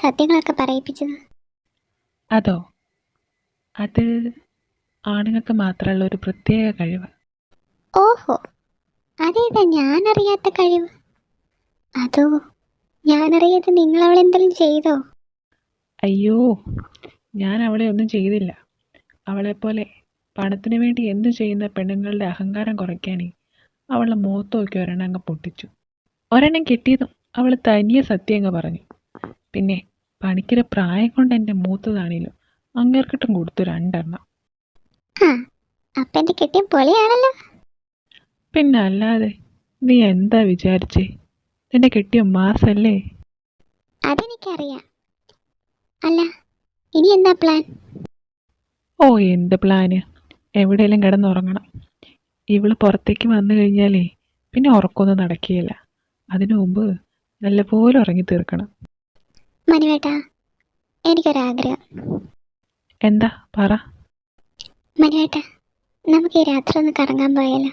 സത്യങ്ങളൊക്കെ പറയിപ്പിച്ചത്? അതോ, അത് ആണുങ്ങൾക്ക് മാത്രമുള്ള ഒരു പ്രത്യേക കഴിവ്. ഓഹോ, അതേതാ ഞാനറിയാത്ത കഴിവ്? അതോ ഞാനറിയാതെ നിങ്ങൾ അവളെന്തെങ്കിലും ചെയ്തോ? അയ്യോ, ഞാൻ അവളെ ഒന്നും ചെയ്തില്ല. അവളെപ്പോലെ പണത്തിന് വേണ്ടി എന്തു ചെയ്യുന്ന പെണ്ണുങ്ങളുടെ അഹങ്കാരം കുറയ്ക്കാനേ അവളുടെ മുഖത്ത് നോക്കി ഒരെണ്ണം അങ്ങ് പൊട്ടിച്ചു. ഒരെണ്ണം കിട്ടിയതും അവൾ തനിയെ സത്യം അങ്ങ് പറഞ്ഞു. പിന്നെ പണിക്കൊരു പ്രായം കൊണ്ട് എൻ്റെ മൂത്തതാണേലും അങ്ങേർക്കിട്ടും കൊടുത്തു 2 എണ്ണം. ആ, അപ്പം എൻ്റെ കെട്ടിയ പൊളിയാണല്ലോ. പിന്നെ അല്ലാതെ, നീ എന്താ വിചാരിച്ചേ? നിന്റെ കെട്ടിയ മാസല്ലേ? അതെനിക്കറിയാം. അല്ല, ഇനി എന്താ പ്ലാൻ? ഓ, എന്ത് പ്ലാന്? എവിടെയെങ്കിലും കിടന്നുറങ്ങണം. ഇവള് പുറത്തേക്ക് വന്നു കഴിഞ്ഞാലേ പിന്നെ ഉറക്കമൊന്നും നടക്കുകയില്ല. അതിനു മുമ്പ് നല്ലപോലെ ഉറങ്ങി തീർക്കണം. മനുവേട്ടാ, എനിക്കൊരാഗ്രഹം. എന്താ പറ. മനുവേട്ടാ, നമുക്ക് ഈ രാത്രി ഒന്ന് കറങ്ങാൻ പോയാലോ?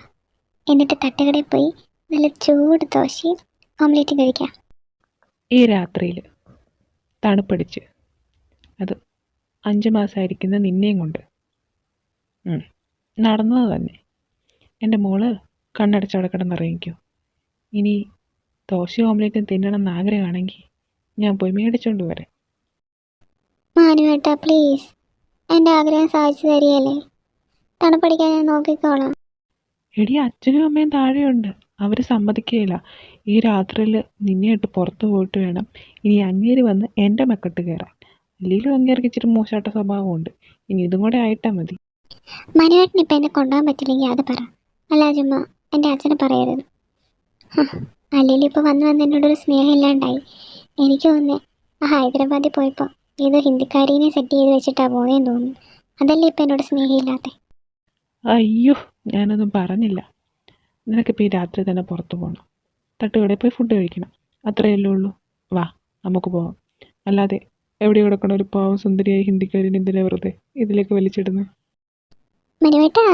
എന്നിട്ട് തട്ടുകടയിൽ പോയി നല്ല ചൂട് ദോശയും ഓംലേറ്റും കഴിക്കാം. ഈ രാത്രിയിൽ തണുപ്പടിച്ച്, അത് 5 മാസമായിരിക്കുന്ന നിന്നെയും കൊണ്ട് നടന്നത് തന്നെ. എൻ്റെ മോള് കണ്ണടച്ചവിടെ കിടന്നിറങ്ങിക്കോ. ഇനി ദോശയും ഓംലേറ്റും തിന്നണം എന്ന് ആഗ്രഹമാണെങ്കിൽ ഞാൻ പോയി മേടിച്ചോണ്ട് വരാം. മനുവേട്ടാ പ്ലീസ്, എൻ്റെ ആഗ്രഹം സാധിച്ചു തരികയല്ലേ? തണുപ്പടിക്കാൻ ഞാൻ നോക്കിക്കോളാം. എടി, അച്ഛനും അമ്മയും താഴെയുണ്ട്. അവർ സമ്മതിക്കുകയില്ല. ഈ രാത്രിയിൽ നിന്നെ ഇട്ട് പുറത്തു പോയിട്ട് വേണം ഇനി അങ്ങേര് വന്ന് എൻ്റെ മെക്കെട്ട് കയറാൻ. അല്ലെങ്കിലും അങ്ങേർക്ക് ഇച്ചിരി മോശമായിട്ട സ്വഭാവമുണ്ട്. ഇനി ഇതും കൂടെ ആയിട്ടാൽ മതി. മനുവേട്ടന് ഇപ്പം എന്നെ കൊണ്ടുപോകാൻ പറ്റില്ലെങ്കിൽ അത് പറ. അല്ല ചുമ്മാ എൻ്റെ അച്ഛനെ പറയരുത്. അല്ലെങ്കിൽ ഇപ്പോൾ വന്ന് എന്നോടൊരു സ്നേഹം ഇല്ലാണ്ടായി. എനിക്ക് തോന്നുന്നേ ആ ഹൈദരാബാദിൽ പോയപ്പോൾ ഏതോ ഹിന്ദിക്കാരീനെ സെറ്റ് ചെയ്ത് വെച്ചിട്ടാണ് പോകുന്നതെന്ന് തോന്നുന്നു. അതല്ലേ ഇപ്പം എന്നോട് സ്നേഹമില്ലാത്ത? അയ്യോ, ഞാനൊന്നും പറഞ്ഞില്ല. നിനക്കിപ്പോൾ ഈ രാത്രി തന്നെ പുറത്തു പോകണം. തട്ടുകടയിൽ പോയി ഫുഡ് കഴിക്കണം. അത്രയല്ലേ ഉള്ളൂ. വാ, നമുക്ക് പോവാം. അല്ലാതെ എവിടെ കിടക്കണ ഒരു പാവം സുന്ദരിയായി ഹിന്ദിക്കാരിന് എന്തിനാ വെറുതെ ഇതിലേക്ക് വലിച്ചിടുന്നത്? മനുവേട്ടാ,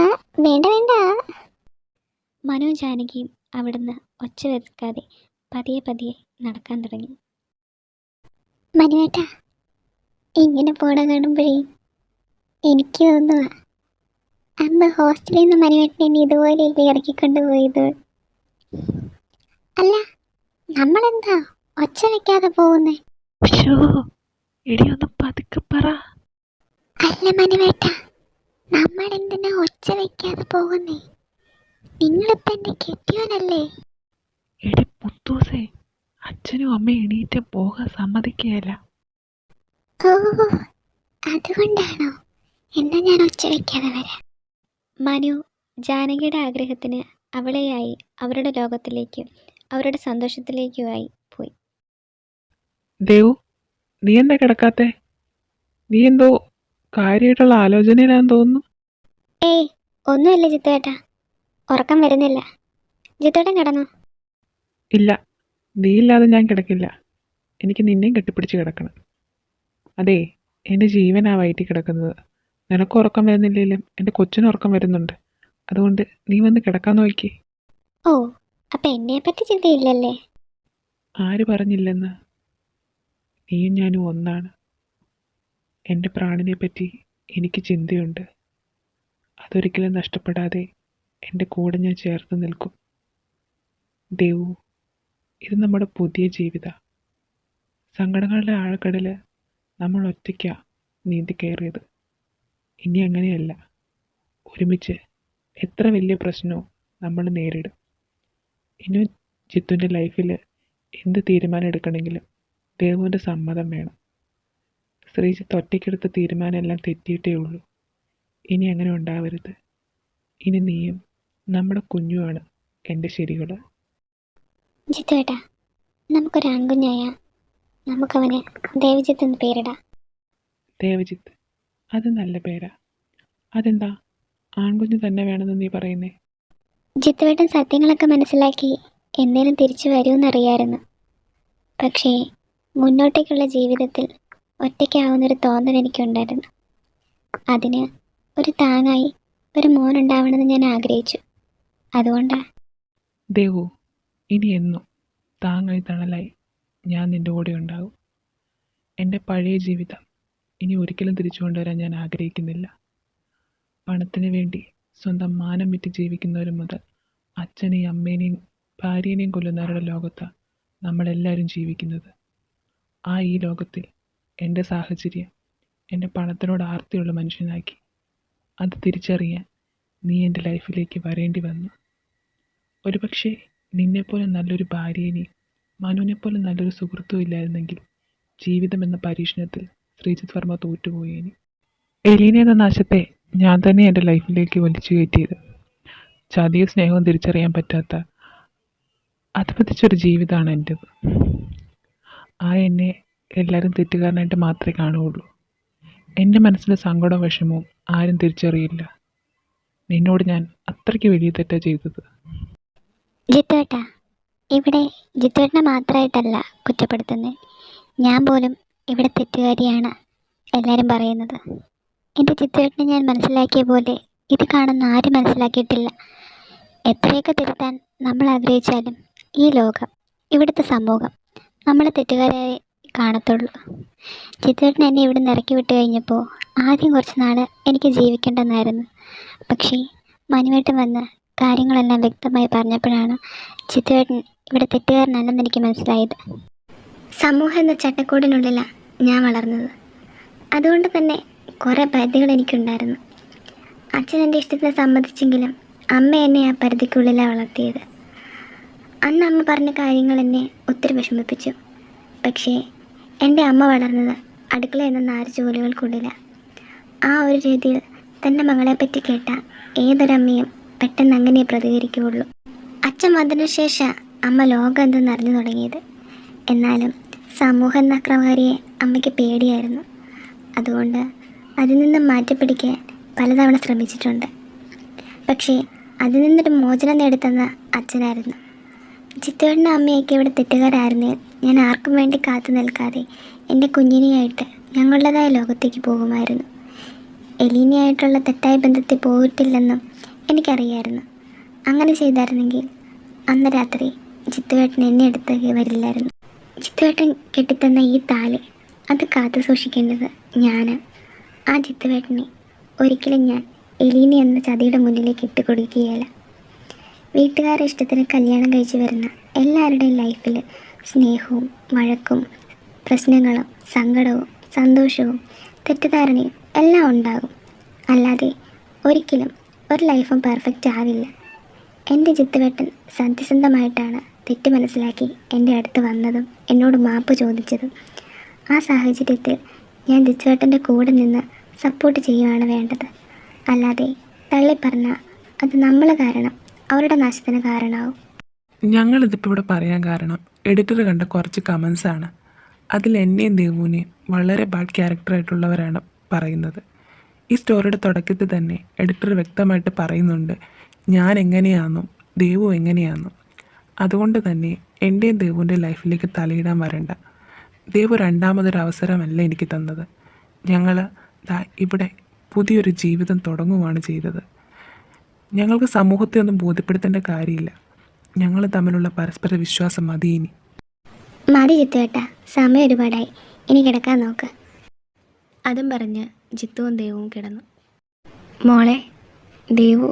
വേണ്ട വേണ്ട. മനു ജാനകിയും അവിടുന്ന് ഒച്ച വെക്കാതെ പതിയെ പതിയെ നടക്കാൻ തുടങ്ങി. മനുവേട്ടാ, ഇങ്ങനെ പോണ കാണുമ്പോഴേ എനിക്ക് തോന്നുക അന്ന് ഹോസ്റ്റലിൽ നിന്ന് മനുവേട്ടനെ എന്നെ ഇതുപോലെയല്ലേ ഇറക്കിക്കൊണ്ട് പോയത്. അല്ല, നമ്മളെന്താ ഒച്ച വെക്കാതെ പോകുന്നേ? എടി, ഒന്ന് പതുക്കെ പറ. അല്ല മനുവേട്ട, നമ്മളെന്തിനാ ഒച്ച വെക്കാതെ പോകുന്നേ? നിങ്ങളിപ്പോൾ എന്നെ കെട്ടിയോനല്ലേ? എടി പുത്തൂസേ, അച്ഛനും അമ്മയും എണീറ്റ് പോകാൻ സമ്മതിക്കുകയല്ല. ഓ, അതുകൊണ്ടാണോ? എന്നാ ഞാൻ ഒച്ച വെക്കാതെ വരാം. മനു ജാനകിയുടെ ആഗ്രഹത്തിന് അവളെയായി അവരുടെ ലോകത്തിലേക്ക്, അവരുടെ സന്തോഷത്തിലേക്കുമായി പോയി. ദേവു, നീ എന്താ കിടക്കാത്തെ? നീ എന്തോ കാര്യമായിട്ടുള്ള ആലോചനയിലാന്ന് തോന്നുന്നു. ഏയ്, ഒന്നുമില്ല ജിത്തുവേട്ടാ, ഉറക്കം വരുന്നില്ല. ജിത്തുവേട്ടൻ കിടന്നോ? ഇല്ല, നീ ഇല്ലാതെ ഞാൻ കിടക്കില്ല. എനിക്ക് നിന്നെയും കെട്ടിപ്പിടിച്ച് കിടക്കണം. അതേ, എൻ്റെ ജീവനാ വയറ്റി കിടക്കുന്നത്. നിനക്ക് ഉറക്കം വരുന്നില്ലെങ്കിലും എൻ്റെ കൊച്ചിന് ഉറക്കം വരുന്നുണ്ട്. അതുകൊണ്ട് നീ വന്ന് കിടക്കാൻ നോക്കി. ഓ, അപ്പം എന്നെപ്പറ്റി ചിന്തയില്ലല്ലേ? ആര് പറഞ്ഞില്ലെന്ന്? നീയും ഞാനും ഒന്നാണ്. എൻ്റെ പ്രാണനെ പറ്റി എനിക്ക് ചിന്തയുണ്ട്. അതൊരിക്കലും നഷ്ടപ്പെടാതെ എൻ്റെ കൂടെ ഞാൻ ചേർത്ത് നിൽക്കും. ദേവു, ഇത് നമ്മുടെ പുതിയ ജീവിതം. സങ്കടങ്ങളുടെ ആഴക്കടൽ നമ്മൾ ഒറ്റയ്ക്കാണ് നീന്തി കയറിയത്. ഇനി അങ്ങനെയല്ല. ഒരുമിച്ച് എത്ര വലിയ പ്രശ്നവും നമ്മൾ നേരിടും. ഇനി ജിത്തുവിൻ്റെ ലൈഫിൽ എന്ത് തീരുമാനം എടുക്കണമെങ്കിലും ദേവുവിൻ്റെ സമ്മതം വേണം. ശ്രീജിത്ത് ഒറ്റയ്ക്കെടുത്ത തീരുമാനമെല്ലാം തെറ്റിയിട്ടേ ഉള്ളൂ. ഇനി അങ്ങനെ ഉണ്ടാവരുത്. ഇനി നീയും നമ്മുടെ കുഞ്ഞുമാണ് എൻ്റെ ശരികൾ. ജിത്തുവേട്ടാ, നമുക്കൊരു ആൺകുഞ്ഞായ നമുക്കവന് ദേവജിത്ത് എന്ന് പേരിടാം. ദേവജിത്ത്, അത് നല്ല പേരാ. അതെന്താ ആൺകുഞ്ഞ് തന്നെ വേണമെന്ന് നീ പറയുന്നേ? ജിത്തുവേട്ടൻ സത്യങ്ങളൊക്കെ മനസ്സിലാക്കി എന്നേലും തിരിച്ചു വരുമെന്നറിയായിരുന്നു. പക്ഷേ മുന്നോട്ടേക്കുള്ള ജീവിതത്തിൽ ഒറ്റയ്ക്കാവുന്നൊരു തോന്നൽ എനിക്കുണ്ടായിരുന്നു. അതിന് ഒരു താങ്ങായി ഒരു മോനുണ്ടാവണമെന്ന് ഞാൻ ആഗ്രഹിച്ചു. അതുകൊണ്ടാണ്. ദേവു, ഇനി എന്നും താങ്ങായി തണലായി ഞാൻ നിൻ്റെ കൂടെ ഉണ്ടാകും. എൻ്റെ പഴയ ജീവിതം ഇനി ഒരിക്കലും തിരിച്ചു കൊണ്ടുവരാൻ ഞാൻ ആഗ്രഹിക്കുന്നില്ല. പണത്തിന് വേണ്ടി സ്വന്തം മാനം വിറ്റ് ജീവിക്കുന്നവർ മുതൽ അച്ഛനെയും അമ്മേനെയും ഭാര്യേനെയും കൊല്ലുന്നവരുടെ ലോകത്താണ് നമ്മളെല്ലാവരും ജീവിക്കുന്നത്. ഈ ലോകത്തിൽ എൻ്റെ സാഹചര്യം എൻ്റെ പണത്തിനോട് ആർത്തിയുള്ള മനുഷ്യനാക്കി. അത് തിരിച്ചറിയാൻ നീ എൻ്റെ ലൈഫിലേക്ക് വരേണ്ടി വന്നു. ഒരുപക്ഷെ നിന്നെപ്പോലെ നല്ലൊരു ഭാര്യേനെയും മനുവിനെപ്പോലെ നല്ലൊരു സുഹൃത്തും ഇല്ലായിരുന്നെങ്കിൽ ജീവിതം എന്ന പരീക്ഷണത്തിൽ ശ്രീജിത്ത് വർമ്മ തോറ്റുപോയേനെ. എലീന എന്ന നാശത്തെ ഞാൻ തന്നെ എൻ്റെ ലൈഫിലേക്ക് വലിച്ചു കയറ്റിയത്. ചതിയും സ്നേഹവും തിരിച്ചറിയാൻ പറ്റാത്ത അധപതിച്ചൊരു ജീവിതമാണ് എൻ്റെത്. എന്നെ എല്ലാവരും തെറ്റുകാരനായിട്ട് മാത്രമേ കാണുകയുള്ളൂ. എൻ്റെ മനസ്സിലെ സങ്കടവും വിഷമവും ആരും തിരിച്ചറിയില്ല. നിന്നോട് ഞാൻ അത്രയ്ക്ക് വലിയ തെറ്റാണ് ചെയ്തത്. ജിത്തുവേട്ടാ, ഇവിടെ ജിത്തുവേട്ടനെ മാത്രമായിട്ടല്ല കുറ്റപ്പെടുത്തുന്നത്. ഞാൻ പോലും ഇവിടെ തെറ്റുകാരിയാണ് എല്ലാവരും പറയുന്നത്. എൻ്റെ ജിത്തുവേട്ടനെ ഞാൻ മനസ്സിലാക്കിയ പോലെ ഇത് കാണുന്ന ആരും മനസ്സിലാക്കിയിട്ടില്ല. എത്രയൊക്കെ തിരുത്താൻ നമ്മൾ ആഗ്രഹിച്ചാലും ഈ ലോകം, ഇവിടുത്തെ സമൂഹം നമ്മളെ തെറ്റുകാരായി കാണത്തുള്ളൂ. ജിത്തുവേട്ടൻ എന്നെ ഇവിടെ നിന്ന് ഇറക്കി വിട്ട് കഴിഞ്ഞപ്പോൾ ആദ്യം കുറച്ച് നാൾ എനിക്ക് ജീവിക്കേണ്ടെന്നായിരുന്നു. പക്ഷേ മനുവേട്ടൻ വന്ന് കാര്യങ്ങളെല്ലാം വ്യക്തമായി പറഞ്ഞപ്പോഴാണ് ജിത്തുവേട്ടൻ ഇവിടെ തെറ്റുകാരനല്ലെന്ന് എനിക്ക് മനസ്സിലായത്. സമൂഹം എന്ന ചട്ടക്കൂടിനുള്ളിലാണ് ഞാൻ വളർന്നത്. അതുകൊണ്ട് തന്നെ കുറേ പരിധികൾ എനിക്കുണ്ടായിരുന്നു. അച്ഛൻ എൻ്റെ ഇഷ്ടത്തിന് സമ്മതിച്ചെങ്കിലും അമ്മ എന്നെ ആ പരിധിക്കുള്ളിലാണ് വളർത്തിയത്. അന്ന് അമ്മ പറഞ്ഞ കാര്യങ്ങൾ എന്നെ ഒത്തിരി വിഷമിപ്പിച്ചു. പക്ഷേ എൻ്റെ അമ്മ വളർന്നത് അടുക്കള എന്ന 4 ജോലികൾക്കുള്ളിലാണ്. ആ ഒരു രീതിയിൽ തൻ്റെ മകളെപ്പറ്റി കേട്ട ഏതൊരമ്മയും പെട്ടെന്ന് അങ്ങനെ പ്രതികരിക്കുകയുള്ളൂ. അച്ഛൻ വന്നതിനു ശേഷം അമ്മ ലോകം എന്തെന്ന് അറിഞ്ഞു തുടങ്ങിയത്. എന്നാലും സമൂഹം എന്ന അക്രമകാരിയെ അമ്മയ്ക്ക് പേടിയായിരുന്നു. അതുകൊണ്ട് അതിൽ നിന്നും മാറ്റിപ്പിടിക്കാൻ പലതവണ ശ്രമിച്ചിട്ടുണ്ട്. പക്ഷേ അതിൽ നിന്നൊരു മോചനം നേടിത്തന്ന അച്ഛനായിരുന്നു. ജിത്തുവേട്ടൻ്റെ അമ്മയൊക്കെ ഇവിടെ തെറ്റുകാരായിരുന്നേ ഞാൻ ആർക്കും വേണ്ടി കാത്തു നിൽക്കാതെ എൻ്റെ കുഞ്ഞിനെയായിട്ട് ഞങ്ങളുടേതായ ലോകത്തേക്ക് പോകുമായിരുന്നു. എലീനയായിട്ടുള്ള തെറ്റായ ബന്ധത്തിൽ പോയിട്ടില്ലെന്നും എനിക്കറിയായിരുന്നു. അങ്ങനെ ചെയ്തായിരുന്നെങ്കിൽ അന്ന് രാത്രി ജിത്തുവേട്ടൻ എന്നെ അടുത്തേക്ക് വരില്ലായിരുന്നു. ജിത്തുവേട്ടൻ കെട്ടിത്തന്ന ഈ താലി അത് കാത്തു സൂക്ഷിക്കേണ്ടത് ഞാൻ. ആ ജിത്തുവേട്ടനെ ഒരിക്കലും ഞാൻ എലീന എന്ന ചതിയുടെ മുന്നിലേക്ക് ഇട്ടുകൊടുക്കുകയില്ല. വീട്ടുകാരുടെ ഇഷ്ടത്തിന് കല്യാണം കഴിച്ച് വരുന്ന എല്ലാവരുടെയും ലൈഫിൽ സ്നേഹവും വഴക്കും പ്രശ്നങ്ങളും സങ്കടവും സന്തോഷവും തെറ്റിദ്ധാരണയും എല്ലാം ഉണ്ടാകും. അല്ലാതെ ഒരിക്കലും ഒരു ലൈഫും പെർഫെക്റ്റ് ആവില്ല. എൻ്റെ ജിത്തുവേട്ടൻ സത്യസന്ധമായിട്ടാണ് തെറ്റ് മനസ്സിലാക്കി എൻ്റെ അടുത്ത് വന്നതും എന്നോട് മാപ്പ് ചോദിച്ചതും. ആ സാഹചര്യത്തിൽ ഞാൻ ജിത്തുവേട്ടൻ്റെ കൂടെ നിന്ന് സപ്പോർട്ട് ചെയ്യുകയാണ് വേണ്ടത്. അല്ലാതെ തള്ളിപ്പറഞ്ഞാൽ അത് നമ്മൾ കാരണം അവരുടെ നാശത്തിന് കാരണമാവും. ഞങ്ങളിതിപ്പോൾ ഇവിടെ പറയാൻ കാരണം എഡിറ്റർ കണ്ട കുറച്ച് കമൻസാണ്. അതിൽ എന്നെയും ദേവുവിനെയും വളരെ ബാഡ് ക്യാരക്ടറായിട്ടുള്ളവരാണ് പറയുന്നത്. ഈ സ്റ്റോറിയുടെ തുടക്കത്തിൽ തന്നെ എഡിറ്റർ വ്യക്തമായിട്ട് പറയുന്നുണ്ട് ഞാൻ എങ്ങനെയാണെന്നും ദേവു എങ്ങനെയാണെന്നും. അതുകൊണ്ട് തന്നെ എൻ്റെയും ദേവുവിൻ്റെ ലൈഫിലേക്ക് തലയിടാൻ വരണ്ട. ദേവു രണ്ടാമതൊരു അവസരമല്ല എനിക്ക് തന്നത്. ഞങ്ങൾ ഇവിടെ പുതിയൊരു ജീവിതം തുടങ്ങുകയാണ് ചെയ്തത്. ഞങ്ങൾക്ക് സമൂഹത്തെ ഒന്നും ബോധ്യപ്പെടുത്തേണ്ട കാര്യമില്ല. ഞങ്ങൾ തമ്മിലുള്ള പരസ്പര വിശ്വാസം മതി. ഇനി മതി ജിത്തുവേട്ടാ, സമയം ഒരുപാടായി, ഇനി കിടക്കാൻ നോക്ക്. അതും പറഞ്ഞ് ജിത്തുവും ദേവും കിടന്നു. മോളെ ദേവു,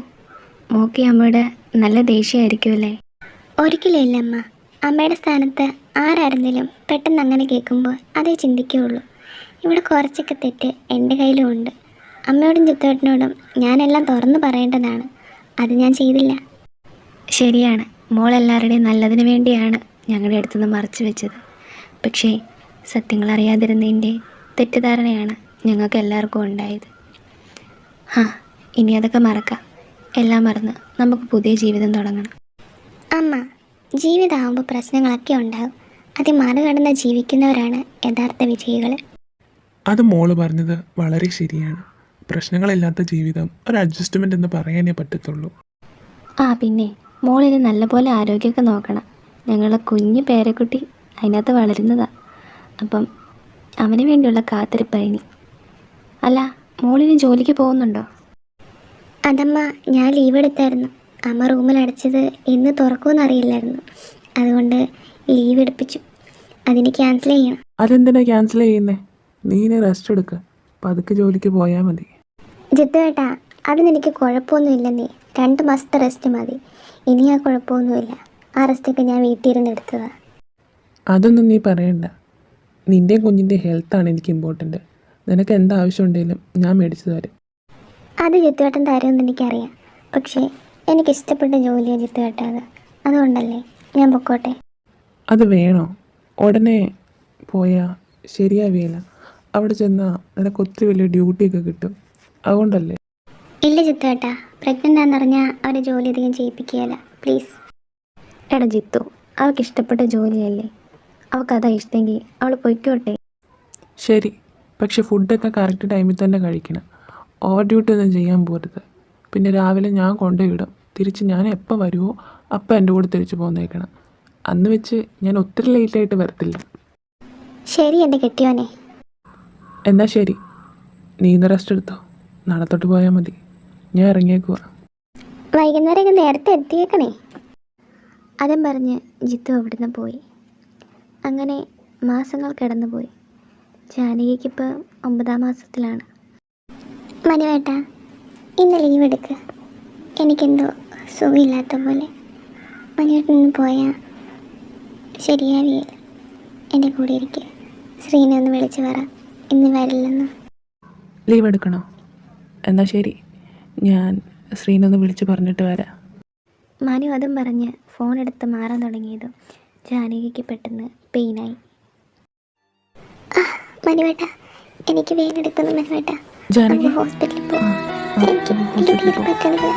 മോക്കി അമ്മയുടെ നല്ല ദേഷ്യമായിരിക്കുമല്ലേ? ഒരിക്കലും ഇല്ല അമ്മ. അമ്മയുടെ സ്ഥാനത്ത് ആരായിരുന്നാലും പെട്ടെന്ന് അങ്ങനെ കേൾക്കുമ്പോൾ അതേ ചിന്തിക്കുകയുള്ളൂ. ഇവിടെ കുറച്ചൊക്കെ തെറ്റ് എൻ്റെ കയ്യിലും ഉണ്ട്. അമ്മയോടും ജിത്തുവേട്ടനോടും ഞാനെല്ലാം തുറന്നു പറയേണ്ടതാണ്. അത് ഞാൻ ചെയ്തില്ല. ശരിയാണ്, മോളെല്ലാവരുടെയും നല്ലതിന് വേണ്ടിയാണ് ഞങ്ങളുടെ അടുത്തുനിന്ന് മറച്ചു വെച്ചത്. പക്ഷേ സത്യങ്ങൾ അറിയാതിരുന്നതിൻ്റെ തെറ്റിദ്ധാരണയാണ് ഞങ്ങൾക്ക് എല്ലാവർക്കും ഉണ്ടായത്. ഇനി അതൊക്കെ മറക്കാം. എല്ലാം മറന്ന് നമുക്ക് പുതിയ ജീവിതം തുടങ്ങണം. അമ്മ, ജീവിതമാകുമ്പോൾ പ്രശ്നങ്ങളൊക്കെ ഉണ്ടാകും. അത് മറികടന്ന് ജീവിക്കുന്നവരാണ് യഥാർത്ഥ വിജയികൾ. അത് മോള് പറഞ്ഞത് വളരെ ശരിയാണ്. പ്രശ്നങ്ങളില്ലാത്ത ജീവിതം ഒരു അഡ്ജസ്റ്റ്മെൻ്റ് എന്ന് പറയാനേ പറ്റത്തുള്ളൂ. പിന്നെ മോളിന് നല്ലപോലെ ആരോഗ്യമൊക്കെ നോക്കണം. ഞങ്ങളുടെ കുഞ്ഞു പേരക്കുട്ടി അതിനകത്ത് വളരുന്നതാണ്. അപ്പം അവന് വേണ്ടിയുള്ള കാത്തിരിപ്പായിനി. അല്ല, മോളിന് ജോലിക്ക് പോകുന്നുണ്ടോ? അതമ്മ, ഞാൻ ലീവ് എടുത്തായിരുന്നു. അമ്മ റൂമിൽ അടച്ചത് എന്ന് തുറക്കുമെന്ന് അറിയില്ലായിരുന്നു. അതുകൊണ്ട് ലീവ് എടുപ്പിച്ചു. അതിന് ക്യാൻസൽ ചെയ്യണം. അതെന്തിനാ ക്യാൻസൽ ചെയ്യുന്നേ? നീ ഇനി റെസ്റ്റ് എടുക്കുക, പതുക്കെ ജോലിക്ക് പോയാൽ മതി. ജിത്തു ഏട്ടാ, അതിനെനിക്ക് കുഴപ്പമൊന്നുമില്ലെന്നേ. 2 മാസത്തെ റെസ്റ്റ് മതി. ഇനി ആ കുഴപ്പമൊന്നുമില്ല. ആ റെസ്റ്റൊക്കെ ഞാൻ വീട്ടിൽ ഇരുന്ന് എടുത്തതാണ്. അതൊന്നും നീ പറയണ്ട. നിൻ്റെയും കുഞ്ഞിൻ്റെ ഹെൽത്താണ് എനിക്ക് ഇമ്പോർട്ടൻറ്റ്. നിനക്ക് എന്താവശ്യം ഉണ്ടെങ്കിലും ഞാൻ മേടിച്ചു തരും. അത് ജിത്തുവേട്ടൻ തരുമെന്ന് എനിക്കറിയാം. പക്ഷേ എനിക്കിഷ്ടപ്പെട്ട ജോലിയാണ് ജിത്തുവേട്ട അത്. അതുകൊണ്ടല്ലേ ഞാൻ പൊക്കോട്ടെ. അത് വേണോ? ഉടനെ പോയാൽ ശരിയാവില്ല. അവിടെ ചെന്നാൽ നിനക്ക് ഒത്തിരി വലിയ ഡ്യൂട്ടിയൊക്കെ കിട്ടും. അതുകൊണ്ടല്ലേ. ഇല്ല ജിത്തുവേട്ട, പ്രഗ്നൻ്റ് ആണെന്നറിഞ്ഞാൽ അവരെ ജോലി അധികം ചെയ്യിപ്പിക്കുകയല്ല, പ്ലീസ്. എടാ ജിത്തു, അവൾക്ക് ഇഷ്ടപ്പെട്ട ജോലിയല്ലേ, അവൾക്കതാ ഇഷ്ടമെങ്കിൽ അവൾ പൊയ്ക്കോട്ടെ. ശരി, പക്ഷെ ഫുഡൊക്കെ കറക്റ്റ് ടൈമിൽ തന്നെ കഴിക്കണം. ഓവർ ഡ്യൂട്ടി ഒന്നും ചെയ്യാൻ പോരുത്. പിന്നെ രാവിലെ ഞാൻ കൊണ്ടുവിടും. തിരിച്ച് ഞാൻ എപ്പോൾ വരുമോ അപ്പം എൻ്റെ കൂടെ തിരിച്ച് പോന്നേക്കണം. അന്ന് വെച്ച് ഞാൻ ഒത്തിരി ലേറ്റായിട്ട് വരത്തില്ല. ശരി എൻ്റെ കെട്ടിയോനെ. എന്നാൽ ശരി, നീ ഇന്ന് റെസ്റ്റ് എടുത്തോ. നാളെ തൊട്ട് പോയാൽ മതി. ഞാൻ ഇറങ്ങിയേക്കുവാ. വൈകുന്നേരം നേരത്തെ എത്തിയേക്കണേ. അതും പറഞ്ഞ് ജിത്തു അവിടുന്ന് പോയി. അങ്ങനെ മാസങ്ങൾ കിടന്നുപോയി. ജാനകിക്കിപ്പോൾ 9ാം മാസത്തിലാണ്. മനുവേട്ട, ഇന്ന് ലീവ് എടുക്ക്. എനിക്കെന്തോ സുഖമില്ലാത്ത പോലെ. മനുവേട്ടനൊന്ന് പോയാൽ ശരിയാവില്ല. എൻ്റെ കൂടെ ഇരിക്കുക. ശ്രീനെ ഒന്ന് വിളിച്ച് പറ ഇന്ന് വരില്ലെന്ന്. ലീവ് എടുക്കണോ? എന്നാൽ ശരി, ഞാൻ ശ്രീനൊന്ന് വിളിച്ച് പറഞ്ഞിട്ട് വരാം. മനു അതും പറഞ്ഞ് ഫോൺ എടുത്ത് മാറാൻ തുടങ്ങിയതും ജാനകിക്ക് പെട്ടെന്ന് പെയിനായി. മനുവേട്ട, എനിക്ക് വേദനെടുക്കുന്നു മനുവേട്ട. ജാനകി, ഹോസ്പിറ്റലിൽ പോകാം. എനിക്ക് പറ്റണില്ല.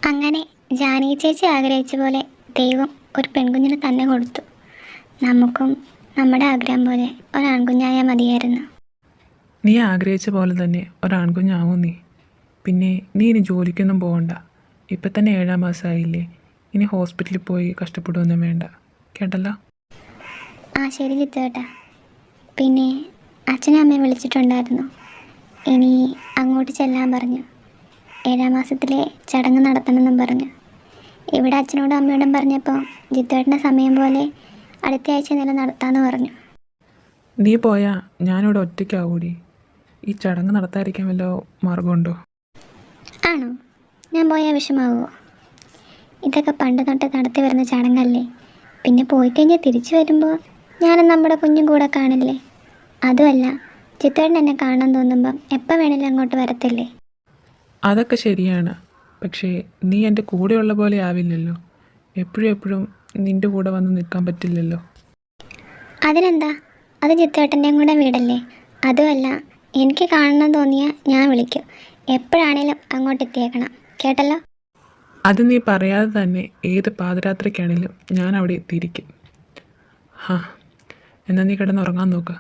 അങ്ങനെ ജാനകി ചേച്ചി ആഗ്രഹിച്ച പോലെ ദൈവം ഒരു പെൺകുഞ്ഞിനെ തന്നെ കൊടുത്തു. നമുക്കും നമ്മുടെ ആഗ്രഹം പോലെ ഒരാൺകുഞ്ഞായാൽ മതിയായിരുന്നു. നീ ആഗ്രഹിച്ച പോലെ തന്നെ ഒരാൺകുഞ്ഞാവും നീ. പിന്നെ നീ ഇനി ജോലിക്കൊന്നും പോകണ്ട. ഇപ്പം തന്നെ 7ാം മാസമായില്ലേ. ഇനി ഹോസ്പിറ്റലിൽ പോയി കഷ്ടപ്പെടുകയൊന്നും വേണ്ട, കേട്ടല്ലോ. ആ ശരി ജിത്തുവേട്ടാ. പിന്നെ അച്ഛനും അമ്മയും വിളിച്ചിട്ടുണ്ടായിരുന്നു. ഇനി അങ്ങോട്ട് ചെല്ലാൻ പറഞ്ഞു. 7ാം മാസത്തിലെ ചടങ്ങ് നടത്തണമെന്നും പറഞ്ഞു. ഇവിടെ അച്ഛനോടും അമ്മയോടും പറഞ്ഞപ്പോൾ ജിത്തുവേട്ടൻ്റെ സമയം പോലെ അടുത്ത ആഴ്ച നില നടത്താമെന്ന് പറഞ്ഞു. നീ പോയാൽ ഞാനിവിടെ ഒറ്റയ്ക്കാവൂടി. ഈ ചടങ്ങ് നടത്താതിരിക്കാൻ വല്ല മാർഗമുണ്ടോ? ആണോ? ഞാൻ പോയാൽ വിഷമാവുമോ? ഇതൊക്കെ പണ്ട് തൊട്ട് നടത്തി വരുന്ന ചടങ്ങല്ലേ. പിന്നെ പോയി കഴിഞ്ഞാൽ തിരിച്ചു വരുമ്പോൾ ഞാനും നമ്മുടെ കുഞ്ഞും കൂടെ കാണില്ലേ. അതുമല്ല, ജിത്തുവേട്ടൻ എന്നെ കാണാൻ തോന്നുമ്പം എപ്പോൾ വേണേലും അങ്ങോട്ട് വരത്തില്ലേ. അതൊക്കെ ശരിയാണ്. പക്ഷേ നീ എൻ്റെ കൂടെയുള്ള പോലെ ആവില്ലല്ലോ. എപ്പോഴും നിൻ്റെ കൂടെ വന്ന് നിൽക്കാൻ പറ്റില്ലല്ലോ. അതിനെന്താ, അത് ജിത്തുവേട്ടൻ്റെയും കൂടെ വീടല്ലേ. അതുമല്ല, എനിക്ക് കാണണം തോന്നിയാൽ ഞാൻ വിളിക്കും. എപ്പോഴാണേലും അങ്ങോട്ട് എത്തിയേക്കണം, കേട്ടല്ലോ. അത് നീ പറയാതെ തന്നെ ഏത് പാതിരാത്രിക്കാണേലും ഞാൻ അവിടെ എത്തിയിരിക്കും. എന്നാൽ നീ കിടന്നുറങ്ങാൻ നോക്ക്.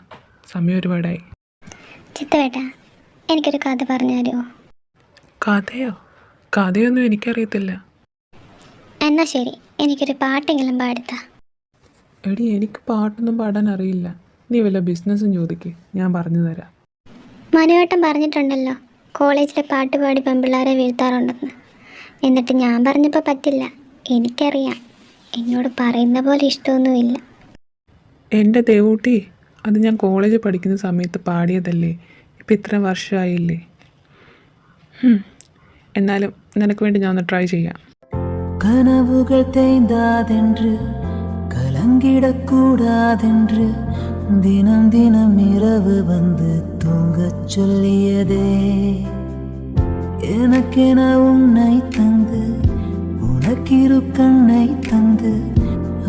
സമയം ഒരുപാടായി. ജിത്തുവേട്ടാ, എനിക്കൊരു കഥ പറഞ്ഞു തരുമോ? കഥയോ? കഥയൊന്നും എനിക്കറിയത്തില്ല. എന്നാൽ ശരി, എനിക്കൊരു പാട്ടെങ്കിലും പാടുത്താ. എടി, എനിക്ക് പാട്ടൊന്നും പാടാൻ അറിയില്ല. നീ വല്ല ബിസിനസ്സും ചോദിക്ക്, ഞാൻ പറഞ്ഞു തരാം. മനുവേട്ടൻ പറഞ്ഞിട്ടുണ്ടല്ലോ കോളേജിലെ പാട്ട് പാടി പെൺപിള്ളേരെ വീഴ്ത്താറുണ്ടെന്ന്. എന്നിട്ട് ഞാൻ പറഞ്ഞപ്പോൾ പറ്റില്ല. എനിക്കറിയാം, എന്നോട് പറയുന്ന പോലെ ഇഷ്ടമൊന്നുമില്ല. എൻ്റെ ദേവൂട്ടി, അത് ഞാൻ കോളേജിൽ പഠിക്കുന്ന സമയത്ത് പാടിയതല്ലേ. ഇപ്പം ഇത്ര വർഷമായില്ലേ. എന്നാലും നിനക്ക് വേണ്ടി ഞാൻ ഒന്ന് ട്രൈ ചെയ്യാം. കനവുകൾ തേയ്താതെன்று கலங்கிடக்கூடாதென்று தினம் தினம் இரவு வந்து தூங்கச் சொல்லியதே. எனக்கென உன்னை தந்து உனக்கிரு கண்ணை தந்து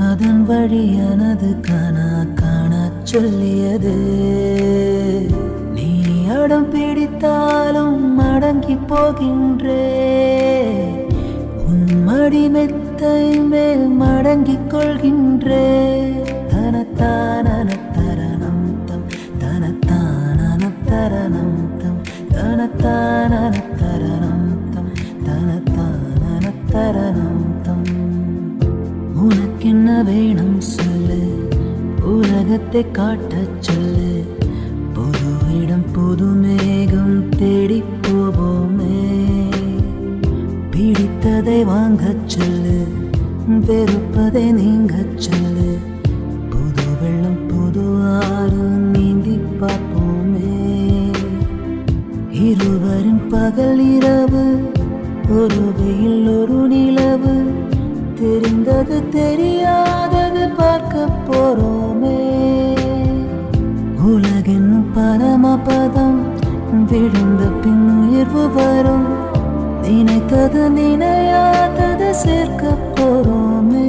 அதன் வழி எனது காணா காணச் சொல்லியது. நீ அடம் பிடித்தாலும் அடங்கி போகின்றே. உன் மடி மெத்தை மேல் மடங்கிக் கொள்கின்றே. தனத்தான தரணம் தம் தனத்தான தரணம் தம் தனத்தான தரணம் இடத்தை காட்டச் சொல்லு, புது இடம் புது மேகம் தேடி போவோமே. பிடித்ததை வாங்கச் சொல்லு, வெறுப்பதை நீங்கச் சொல்லு, புது வெள்ளம் புது ஆறு நீந்தி பார்ப்போமே. இருவரின் பகல் இரவு, ஒரு வெயில் ஒரு நிலவு, தெரிந்தது தெரியாதது பார்க்க போறோமே. உலகென்னும் பரமபதம், விழுந்த பின் உயர்வு வரும், நினைத்தது நினையாதது சேர்க்க போறோமே.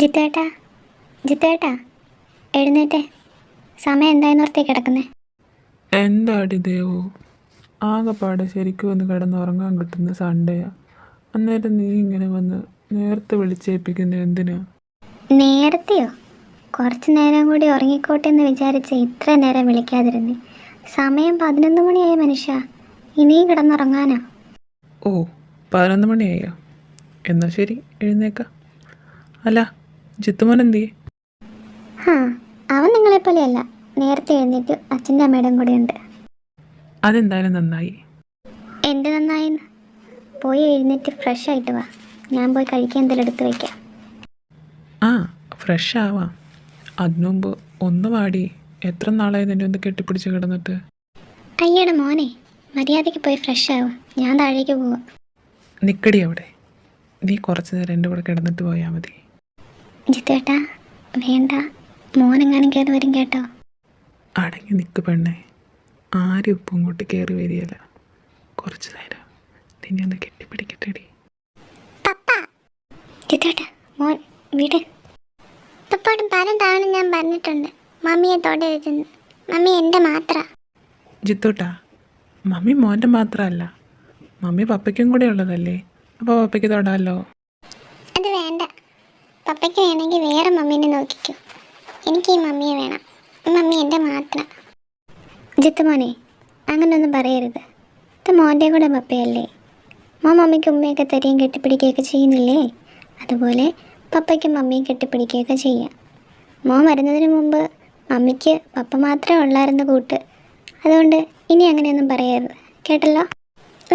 ജിത്തേട്ടാ, ജിത്തേട്ടാ, എഴുന്നേറ്റേ. സമയം എന്തായെന്നോർത്തേ കിടക്കുന്നേ? എന്താടി ദേവു, ആകെപ്പാടെ ശരിക്കും ഒന്ന് കിടന്നുറങ്ങാൻ കിട്ടുന്ന സൺഡേയാ. അന്നേരം നീ ഇങ്ങനെ വന്ന് നേരത്തെ വിളിച്ചേൽപ്പിക്കുന്നത് എന്തിനാ? നേരത്തെയോ? കുറച്ച് നേരം കൂടി ഉറങ്ങിക്കോട്ടെ എന്ന് വിചാരിച്ച് ഇത്ര നേരം വിളിക്കാതിരുന്നേ. സമയം 11 മണിയായി മനുഷ്യ, ഇനിയും കിടന്നുറങ്ങാനോ? ഓ, 11 മണിയായോ? എന്നാൽ ശരി, എഴുന്നേക്കാം. അല്ല, ജിത്തുമോൻ എന്തിയേ? അവൻ നിങ്ങളെപ്പോലെയല്ല, നേരത്തെ എഴുന്നേറ്റ് അച്ഛൻ്റെ അമ്മയുടെയും കൂടെ ഉണ്ട്. അതെന്തായാലും നന്നായി. എന്ത് നന്നായിന്ന്? പോയി എഴുന്നേറ്റ് ഫ്രഷ് ആയിട്ട് വാ, ഞാൻ പോയി കഴിക്കാൻ എന്തെങ്കിലും എടുത്ത് വയ്ക്കാം. ആ, ഫ്രഷ് ആവാം. അതിനു മുമ്പ് ഒന്ന് വാടി. എത്ര നാളായി നിന്നെ ഒന്ന് കെട്ടിപ്പിടിച്ച് കിടന്നിട്ട്. അയ്യയുടെ മോനെ, മര്യാദയ്ക്ക് പോയി ഫ്രഷ് ആവുക, ഞാൻ താഴേക്ക് പോവാം. നിക്കടി അവിടെ. നീ കുറച്ച് നേരം എൻ്റെ കൂടെ കിടന്നിട്ട് പോയാൽ മതി. ജിത്തേട്ടാ, വേണ്ട, മോനെങ്ങാനും കയറി വരും കേട്ടോ. അടങ്ങി നിൽക്ക് പെണ്ണേ, ആരും ഉപ്പും കൂട്ടി കയറി വരികയില്ല. കുറച്ച് നേരം നിന്നെ ഒന്ന് കെട്ടിപ്പിടിക്കട്ടെടി. ജിത്തേട്ടാ, മോൻ വീട്. പപ്പാടും പല തവണ ഞാൻ പറഞ്ഞിട്ടുണ്ട് മമ്മിയെ തൊടരുതെന്ന്. മമ്മി എൻ്റെ മാത്ര. ജിത്തോട്ടാ, മമ്മി മോൻ്റെ മാത്രമല്ല, മമ്മി പപ്പയ്ക്കും കൂടെ ഉള്ളതല്ലേ. അപ്പോൾ പപ്പയ്ക്ക് തൊടാമല്ലോ. അത് വേണ്ട, പപ്പയ്ക്ക് വേണമെങ്കിൽ വേറെ മമ്മീനെ നോക്കിക്കോ. എനിക്ക് ഈ മമ്മിയെ വേണം, മമ്മി എൻ്റെ മാത്രം. ജിത്ത് മോനെ, അങ്ങനെയൊന്നും പറയരുത്. ഇത് മോൻ്റെ കൂടെ പപ്പയല്ലേ. മോൻ മമ്മിക്ക് ഉമ്മയൊക്കെ തരികയും കെട്ടിപ്പിടിക്കുകയൊക്കെ ചെയ്യുന്നില്ലേ? അതുപോലെ പപ്പയ്ക്കും മമ്മിയും കെട്ടിപ്പിടിക്കുകയൊക്കെ ചെയ്യാം. മോൻ വരുന്നതിന് മുമ്പ് മമ്മിക്ക് പപ്പ മാത്രമേ ഉള്ളായിരുന്നു കൂട്ട്. അതുകൊണ്ട് ഇനി അങ്ങനെയൊന്നും പറയരുത്, കേട്ടല്ലോ?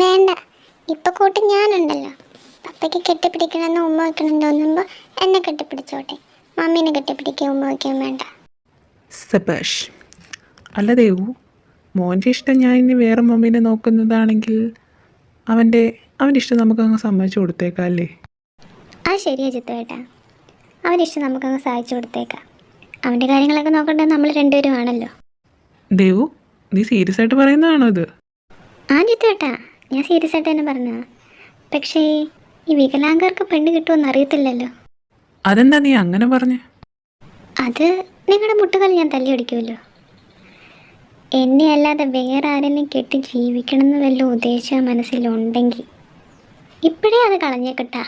വേണ്ട, ഇപ്പം കൂട്ട് ഞാനുണ്ടല്ലോ. പപ്പയ്ക്ക് കെട്ടിപ്പിടിക്കണമെന്ന് ഉമ്മ വയ്ക്കണം തോന്നുമ്പോൾ എന്നെ കെട്ടിപ്പിടിച്ചോട്ടെ. മമ്മീനെ കെട്ടിപ്പിടിക്കുകയും ഉമ്മ വയ്ക്കുകയും വേണ്ട. സബാഷ്. അല്ല ദേവു, മോൻ്റെ ഇഷ്ടം ഞാൻ ഇനി വേറെ മമ്മീനെ നോക്കുന്നതാണെങ്കിൽ അവൻ്റെ ഇഷ്ടം നമുക്കങ്ങ് സമ്മതിച്ചു കൊടുത്തേക്കാം അല്ലേ? അത് ശരിയാ ജിത്തുവേട്ടാ, അവൻ്റെ ഇഷ്ടം നമുക്കങ്ങ് സഹായിച്ചു കൊടുത്തേക്കാം. അവൻ്റെ കാര്യങ്ങളൊക്കെ നോക്കേണ്ടത് നമ്മൾ രണ്ടുപേരും ആണല്ലോ. ദേവു, നീ സീരിയസ് ആയിട്ട് പറയുന്നതാണോ ഇത്? ആ ജിത്തുവേട്ടാ, ഞാൻ സീരിയസ് ആയിട്ട് തന്നെ പറഞ്ഞതാ. പക്ഷേ ഈ വികലാംഗർക്ക് പെണ്ണ് കിട്ടുമെന്ന് അറിയത്തില്ലല്ലോ. അതെന്താ നീ അങ്ങനെ പറഞ്ഞേ? അത് നിങ്ങളുടെ മുട്ടുകൾ ഞാൻ തല്ലി അടിക്കുമല്ലോ. എന്നെ അല്ലാതെ വേറെ ആരെങ്കിലും കെട്ടി ജീവിക്കണമെന്ന് വല്ല ഉദ്ദേശം മനസ്സിലുണ്ടെങ്കിൽ ഇപ്പോഴേ അത് കളഞ്ഞേക്കട്ടാ.